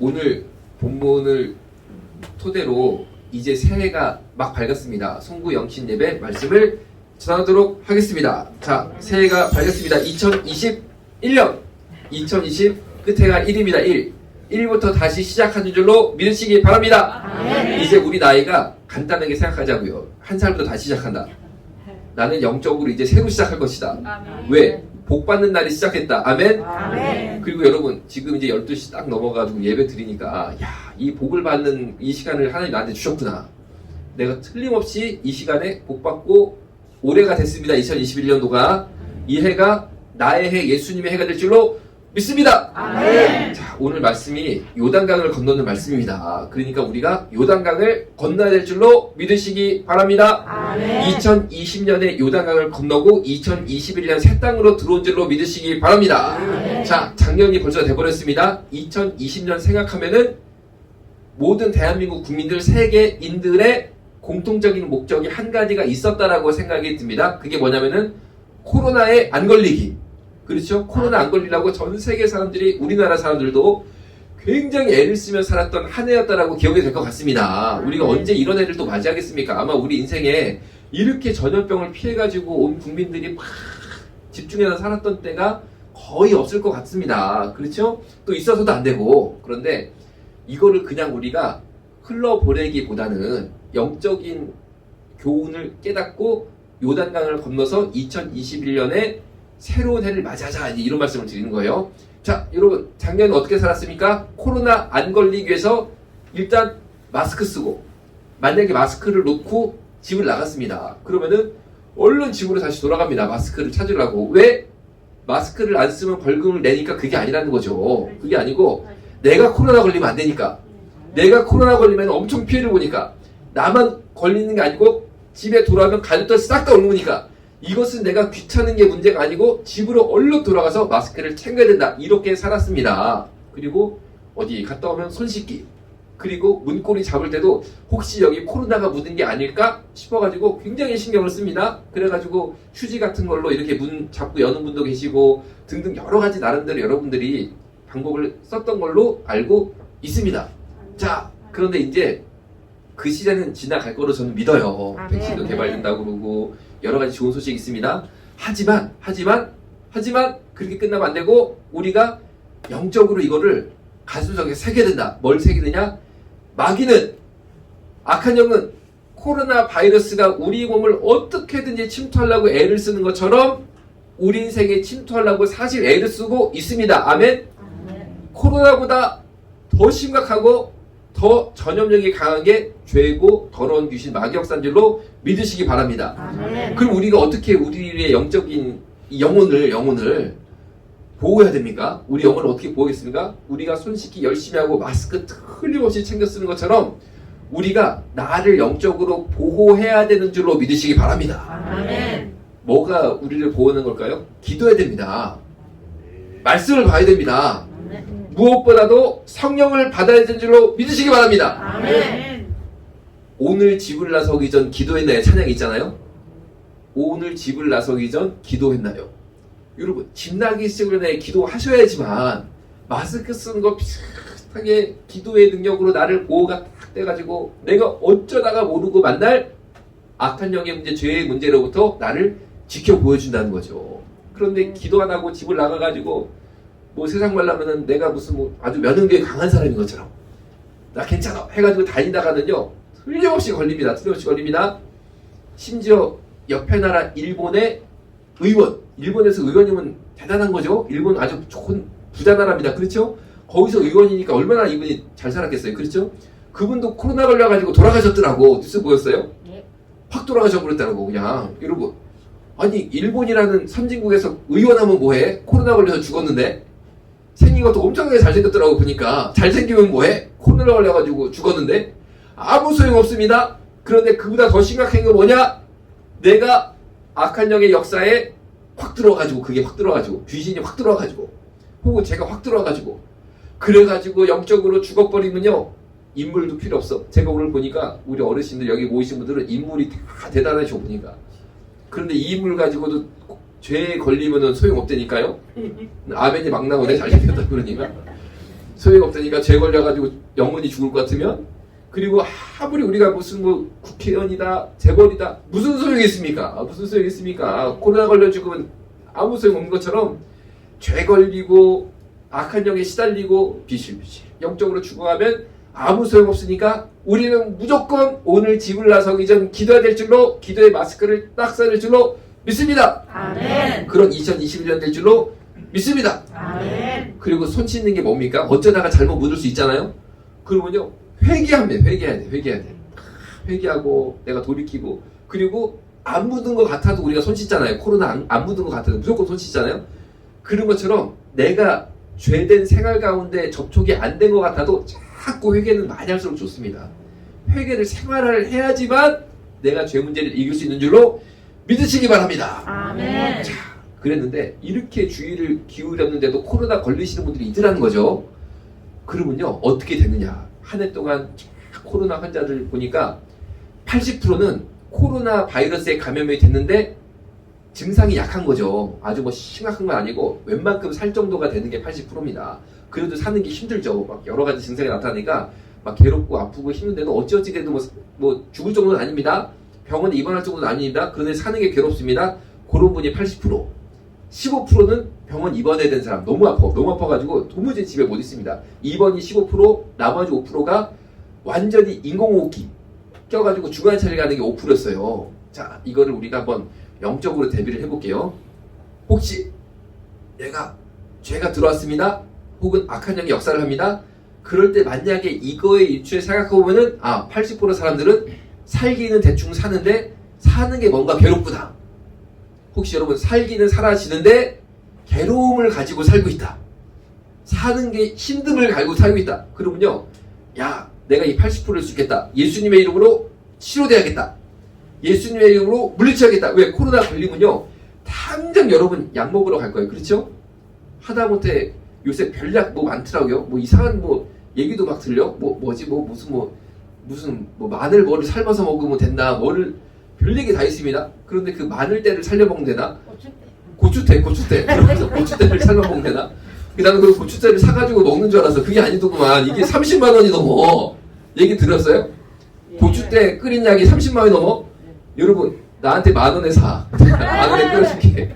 오늘 본문을 토대로 이제 새해가 막 밝았습니다. 송구 영신 예배 말씀을 전하도록 하겠습니다. 자, 새해가 밝았습니다. 2021년 2020 끝해가 1입니다. 1부터 다시 시작하는 줄로 믿으시기 바랍니다. 이제 우리 나이가 간단하게 생각하자고요. 한 살부터 다시 시작한다. 나는 영적으로 이제 새로 시작할 것이다. 왜? 복 받는 날이 시작했다. 아멘? 그리고 여러분, 지금 이제 12시 딱 넘어가지고 예배 드리니까, 야, 이 복을 받는 이 시간을 하나님 나한테 주셨구나. 내가 틀림없이 이 시간에 복 받고 올해가 됐습니다. 2021년도가. 이 해가 나의 해, 예수님의 해가 될 줄로 믿습니다. 자, 오늘 말씀이 요단강을 건너는 말씀입니다. 그러니까 우리가 요단강을 건너야 될 줄로 믿으시기 바랍니다. 2020년에 요단강을 건너고 2021년 새 땅으로 들어온 줄로 믿으시기 바랍니다. 자, 작년이 벌써 돼버렸습니다. 2020년 생각하면은 모든 대한민국 국민들, 세계인들의 공통적인 목적이 한 가지가 있었다라고 생각이 듭니다. 그게 뭐냐면은 코로나에 안 걸리기. 그렇죠? 코로나 안 걸리려고 전 세계 사람들이, 우리나라 사람들도 굉장히 애를 쓰며 살았던 한 해였다라고 기억이 될 것 같습니다. 우리가 언제 이런 해를 또 맞이하겠습니까? 아마 우리 인생에 이렇게 전염병을 피해가지고 온 국민들이 막 집중해서 살았던 때가 거의 없을 것 같습니다. 그렇죠? 또 있어서도 안 되고. 그런데 이거를 그냥 우리가 흘러보내기보다는 영적인 교훈을 깨닫고 요단강을 건너서 2021년에 새로운 해를 맞이하자, 이런 말씀을 드리는 거예요. 자, 여러분, 작년에 어떻게 살았습니까? 코로나 안 걸리기 위해서 일단 마스크 쓰고, 만약에 마스크를 놓고 집을 나갔습니다. 그러면은 얼른 집으로 다시 돌아갑니다. 마스크를 찾으려고. 왜? 마스크를 안 쓰면 벌금을 내니까 그게 아니라는 거죠. 그게 아니고 내가 코로나 걸리면 안 되니까. 내가 코로나 걸리면 엄청 피해를 보니까. 나만 걸리는 게 아니고 집에 돌아오면 가족들 싹 다 옮으니까. 이것은 내가 귀찮은 게 문제가 아니고 집으로 얼른 돌아가서 마스크를 챙겨야 된다. 이렇게 살았습니다. 그리고 어디 갔다 오면 손 씻기. 그리고 문고리 잡을 때도 혹시 여기 코로나가 묻은 게 아닐까 싶어가지고 굉장히 신경을 씁니다. 그래가지고 휴지 같은 걸로 이렇게 문 잡고 여는 분도 계시고 등등 여러 가지 나름대로 여러분들이 방법을 썼던 걸로 알고 있습니다. 자, 그런데 이제 그 시대는 지나갈 거로 저는 믿어요. 백신도 개발된다고 그러고 여러 가지 좋은 소식이 있습니다. 하지만 그렇게 끝나면 안 되고 우리가 영적으로 이거를 가슴속에 새겨야 된다. 뭘 새기느냐? 마귀는, 악한 영은 코로나 바이러스가 우리 몸을 어떻게든지 침투하려고 애를 쓰는 것처럼 우리 인생에 침투하려고 사실 애를 쓰고 있습니다. 아멘? 코로나보다 더 심각하고 더 전염력이 강한 게 죄고 더러운 귀신 마귀 역사인 줄로 믿으시기 바랍니다. 그럼 우리가 어떻게 우리의 영적인 영혼을 보호해야 됩니까? 우리 영혼을 어떻게 보호하겠습니까? 우리가 손 씻기 열심히 하고 마스크 틀림없이 챙겨 쓰는 것처럼 우리가 나를 영적으로 보호해야 되는 줄로 믿으시기 바랍니다. 뭐가 우리를 보호하는 걸까요? 기도해야 됩니다. 말씀을 봐야 됩니다. 무엇보다도 성령을 받아야 되는 줄로 믿으시기 바랍니다. 오늘 집을 나서기 전 기도했나요? 찬양이 있잖아요. 오늘 집을 나서기 전 기도했나요? 여러분, 집 나기 전에 기도하셔야지만 마스크 쓰는 거 비슷하게 기도의 능력으로 나를 보호가 딱 돼가지고 내가 어쩌다가 모르고 만날 악한 영의 문제, 죄의 문제로부터 나를 지켜 보여준다는 거죠. 그런데 기도 안 하고 집을 나가가지고 뭐 세상 말라면은 내가 무슨 뭐 아주 면역력이 강한 사람인 것처럼 나 괜찮아 해가지고 다니다가는요 틀림없이 걸립니다. 심지어 옆에 나라 일본의 의원, 일본에서 의원이면 대단한 거죠. 일본 아주 좋은 부자 나라입니다. 그렇죠? 거기서 의원이니까 얼마나 이분이 잘 살았겠어요. 그렇죠? 그분도 코로나 걸려가지고 돌아가셨더라고. 뉴스 보였어요? 확 돌아가셔 버렸다고. 그냥 여러분, 아니 일본이라는 선진국에서 의원하면 뭐해? 코로나 걸려서 죽었는데 생긴 것도 엄청나게 잘생겼더라고. 보니까 잘생기면 뭐해? 코로나 걸려가지고 죽었는데 아무 소용없습니다. 그런데 그보다 더 심각한 게 뭐냐? 내가 악한 영의 역사에 확 들어가지고, 그게 확 들어가지고, 귀신이 확 들어가지고, 혹은 제가 확 들어가지고, 그래가지고 영적으로 죽어버리면요, 인물도 필요 없어. 제가 오늘 보니까 우리 어르신들 여기 모이신 분들은 인물이 다 대단하셔 보니까. 그런데 이 인물 가지고도 죄에 걸리면은 소용없다니까요. 아멘이 막 나오네. 잘생겼다 그러니까. 소용없다니까 죄 걸려가지고 영원히 죽을 것 같으면, 그리고 아무리 우리가 무슨 뭐 국회의원이다 재벌이다 무슨 소용이 있습니까? 무슨 소용이 있습니까? 코로나 걸려 죽으면 아무 소용 없는 것처럼 죄 걸리고 악한 영에 시달리고 비실비실 영적으로 죽어가면 아무 소용 없으니까 우리는 무조건 오늘 집을 나서기 전 기도해야 될 줄로, 기도의 마스크를 딱 써야 될 줄로 믿습니다. 아멘. 그런 2021년 될 줄로 믿습니다. 아멘. 그리고 손 씻는 게 뭡니까? 어쩌다가 잘못 묻을 수 있잖아요. 그러면요 회개해야 돼. 회개하고 내가 돌이키고, 그리고 안 묻은 것 같아도 우리가 손 씻잖아요. 코로나 안 묻은 것 같아도 무조건 손 씻잖아요. 그런 것처럼 내가 죄된 생활 가운데 접촉이 안 된 것 같아도 자꾸 회개는 많이 할수록 좋습니다. 회개를 생활을 해야지만 내가 죄 문제를 이길 수 있는 줄로 믿으시기 바랍니다. 아멘. 자, 그랬는데 이렇게 주의를 기울였는데도 코로나 걸리시는 분들이 있더라는 거죠. 그러면요 어떻게 되느냐, 한 해 동안 코로나 환자들 보니까 80%는 코로나 바이러스에 감염이 됐는데 증상이 약한 거죠. 아주 뭐 심각한 건 아니고 웬만큼 살 정도가 되는 게 80%입니다. 그래도 사는 게 힘들죠. 막 여러 가지 증상이 나타나니까 막 괴롭고 아프고 힘든데도 어찌어찌 돼도 뭐 죽을 정도는 아닙니다. 병원에 입원할 정도는 아닙니다. 그런데 사는 게 괴롭습니다. 그런 분이 80%. 15%는 병원 입원해야 되는 사람, 너무 아파가지고 도무지 집에 못 있습니다. 입원이 15%, 나머지 5%가 완전히 인공호흡기 껴가지고 중환 처리 가는 게 5%였어요. 자, 이거를 우리가 한번 영적으로 대비를 해볼게요. 혹시 내가 죄가 들어왔습니다. 혹은 악한 영이 역사를 합니다. 그럴 때 만약에 이거에 유추해 생각해보면은 80% 사람들은 살기는 대충 사는데 사는 게 뭔가 괴롭구나. 혹시 여러분 살기는 살아지는데 괴로움을 가지고 살고 있다. 사는 게 힘듦을 가지고 살고 있다. 그러면요, 야, 내가 이 80%를 수 있겠다. 예수님의 이름으로 치료돼야겠다. 예수님의 이름으로 물리쳐야겠다. 왜? 코로나 걸리면요 당장 여러분 약 먹으러 갈 거예요. 그렇죠? 하다못해 요새 별약 뭐 많더라고요. 뭐 이상한 뭐 얘기도 막 들려. 무슨 마늘 뭐를 삶아서 먹으면 된다. 뭐를 별 얘기 다 있습니다. 그런데 그 마늘대를 살려 먹으면 되나? 고추대. 그러면서 고추대를 삶아 먹으면 되나? 나는 그 고추대를 사가지고 먹는 줄 알았어. 그게 아니더구만. 이게 30만 원이 넘어. 얘기 들었어요? 고추대 끓인 약이 30만 원이 넘어? 여러분 나한테 10,000원에 사. 10,000원에 끓여줄게.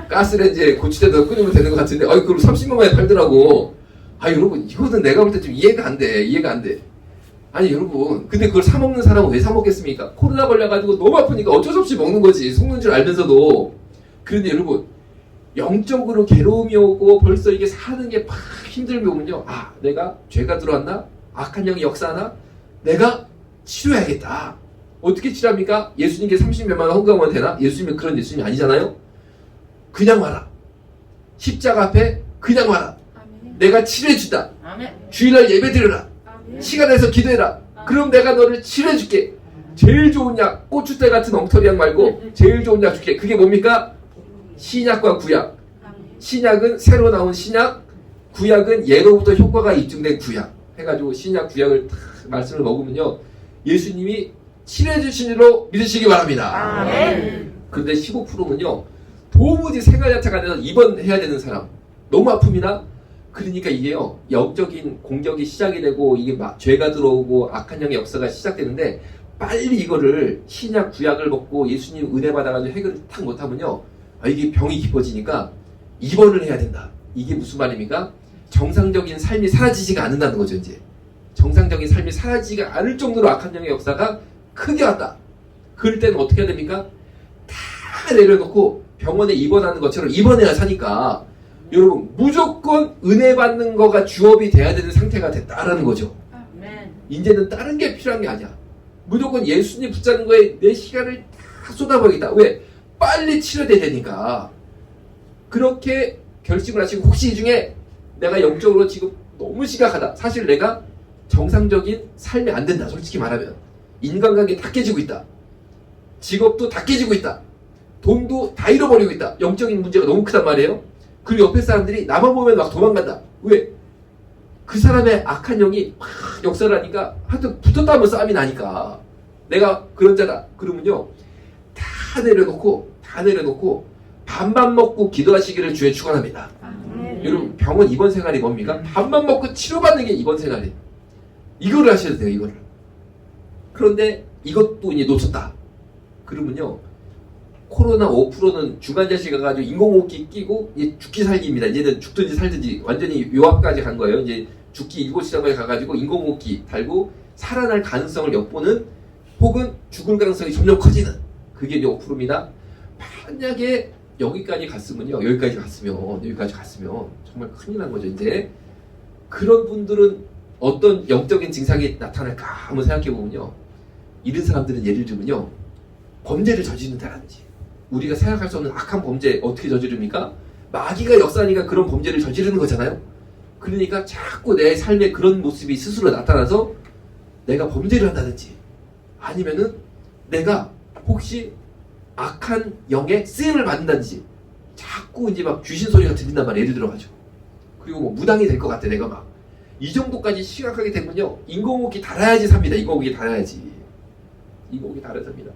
가스레인지에 고추대 넣어 끓이면 되는 것 같은데 그걸 30만 원에 팔더라고. 여러분 이거는 내가 볼 때 좀 이해가 안 돼. 아니 여러분, 근데 그걸 사 먹는 사람은 왜 사 먹겠습니까? 코로나 걸려가지고 너무 아프니까 어쩔 수 없이 먹는 거지. 속는 줄 알면서도. 그런데 여러분 영적으로 괴로움이 오고 벌써 이게 사는 게 막 힘들게 오면요, 내가 죄가 들어왔나? 악한 영이 역사하나? 내가 치료해야겠다. 어떻게 치료합니까? 예수님께 30몇만 원 헌금하면 되나? 예수님은 그런 예수님이 아니잖아요. 그냥 와라. 십자가 앞에 그냥 와라. 아멘. 내가 치료해준다. 아멘. 주일날 예배 드려라. 아멘. 시간 내서 기도해라. 그럼 내가 너를 치료해줄게. 제일 좋은 약, 고추대 같은 엉터리 약 말고 제일 좋은 약 줄게. 그게 뭡니까? 신약과 구약. 신약은 새로 나온 신약, 구약은 예로부터 효과가 입증된 구약 해가지고 신약 구약을 딱 말씀을 먹으면요 예수님이 치료해주신 줄로 믿으시기 바랍니다. 아멘. 근데 15%는요 도무지 생활 자체가 안 돼서 입원해야 되는 사람, 너무 아픕니다. 그러니까 이게요 영적인 공격이 시작이 되고 이게 막 죄가 들어오고 악한 영의 역사가 시작되는데, 빨리 이거를 신약 구약을 먹고 예수님 은혜 받아가지고 해결을 탁 못하면요 이게 병이 깊어지니까 입원을 해야 된다. 이게 무슨 말입니까? 정상적인 삶이 사라지지가 않는다는 거죠. 이제 정상적인 삶이 사라지지가 않을 정도로 악한 영의 역사가 크게 왔다. 그럴 때는 어떻게 해야 됩니까? 다 내려놓고 병원에 입원하는 것처럼 입원해야 사니까 여러분 무조건 은혜 받는 거가 주업이 돼야 되는 상태가 됐다라는 거죠. 아멘. 이제는 다른 게 필요한 게 아니야. 무조건 예수님 붙잡는 거에 내 시간을 다 쏟아버리겠다. 왜? 빨리 치료돼야 되니까. 그렇게 결심을 하시고, 혹시 이 중에 내가 영적으로 지금 너무 심각하다. 사실 내가 정상적인 삶이 안 된다. 솔직히 말하면. 인간관계 다 깨지고 있다. 직업도 다 깨지고 있다. 돈도 다 잃어버리고 있다. 영적인 문제가 너무 크단 말이에요. 그리고 옆에 사람들이 나만 보면 막 도망간다. 왜? 그 사람의 악한 영이 막 역사를 하니까 하여튼 붙었다 하면 싸움이 나니까 내가 그런 자다. 그러면요 다 내려놓고 반반 먹고 기도하시기를 주에 축원합니다. 여러분 병원 입원 생활이 뭡니까? 밥만 먹고 치료받는 게 입원 생활이에요. 이거를 하셔야 돼요. 이거를. 그런데 이것도 이제 놓쳤다. 그러면요. 코로나 5%는 중환자실 가가지고 인공호흡기 끼고 이제 죽기 살기입니다. 이제는 죽든지 살든지 완전히 요합까지 간 거예요. 이제 죽기 7시간까지 가가지고 인공호흡기 달고 살아날 가능성을 엿보는 혹은 죽을 가능성이 점점 커지는 그게 이제 5%입니다. 만약에 여기까지 갔으면 정말 큰일 난 거죠. 이제 그런 분들은 어떤 영적인 증상이 나타날까 한번 생각해 보면요. 이런 사람들은 예를 들면요. 범죄를 저지른다든지 우리가 생각할 수 없는 악한 범죄 어떻게 저지릅니까? 마귀가 역사하니까 그런 범죄를 저지르는 거잖아요. 그러니까 자꾸 내 삶에 그런 모습이 스스로 나타나서 내가 범죄를 한다든지 아니면은 내가 혹시 악한 영에 쓰임을 받는다든지 자꾸 이제 막 귀신 소리가 들린단 말이에요. 예를 들어가지고. 그리고 뭐 무당이 될 것 같아 내가 막. 이 정도까지 심각하게 되면요. 인공호흡기 달아야지 삽니다. 인공호흡기 달아야지. 인공호흡기 달아야 삽니다.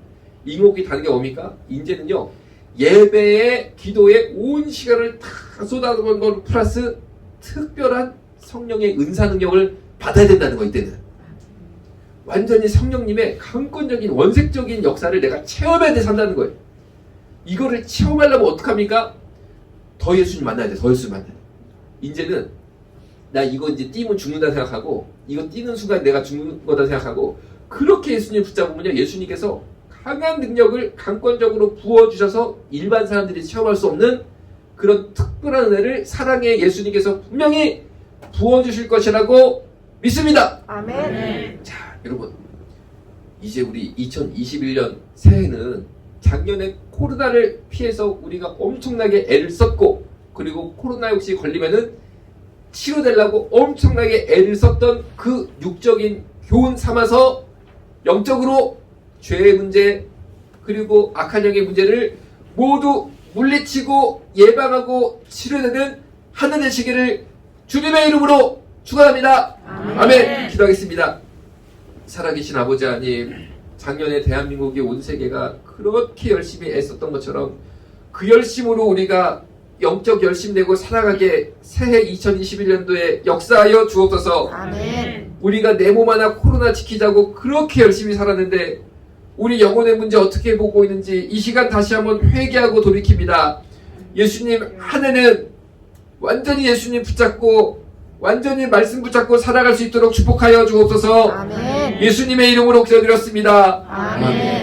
인공호흡기 다는 게 뭡니까? 이제는요. 예배에 기도에 온 시간을 다 쏟아부은 걸 플러스 특별한 성령의 은사 능력을 받아야 된다는 거 이때는. 완전히 성령님의 강권적인 원색적인 역사를 내가 체험해야 돼 산다는 거예요. 이거를 체험하려면 어떡합니까? 더 예수님 만나야 돼. 더 예수님 만나야 돼. 이제는 나 이거 이제 뛰면 죽는다 생각하고 이거 뛰는 순간 내가 죽는 거다 생각하고 그렇게 예수님 붙잡으면요. 예수님께서 강한 능력을 강권적으로 부어주셔서 일반 사람들이 체험할 수 없는 그런 특별한 은혜를 사랑의 예수님께서 분명히 부어주실 것이라고 믿습니다. 아멘. 자, 여러분 이제 우리 2021년 새해는 작년에 코로나를 피해서 우리가 엄청나게 애를 썼고 그리고 코로나 혹시 걸리면은 치료되려고 엄청나게 애를 썼던 그 육적인 교훈 삼아서 영적으로 죄의 문제 그리고 악한 영의 문제를 모두 물리치고 예방하고 치료되는 한 해 되시기를 주님의 이름으로 축원합니다. 아멘. 기도하겠습니다. 살아계신 아버지 하나님, 작년에 대한민국의 온 세계가 그렇게 열심히 애썼던 것처럼 그 열심으로 우리가 영적 열심 내고 살아가게 새해 2021년도에 역사하여 주옵소서. 아멘. 우리가 내 몸 하나 코로나 지키자고 그렇게 열심히 살았는데 우리 영혼의 문제 어떻게 보고 있는지 이 시간 다시 한번 회개하고 돌이킵니다. 예수님 한 해는 완전히 예수님 붙잡고 완전히 말씀 붙잡고 살아갈 수 있도록 축복하여 주옵소서. 아멘. 예수님의 이름으로 기도드렸습니다. 아멘.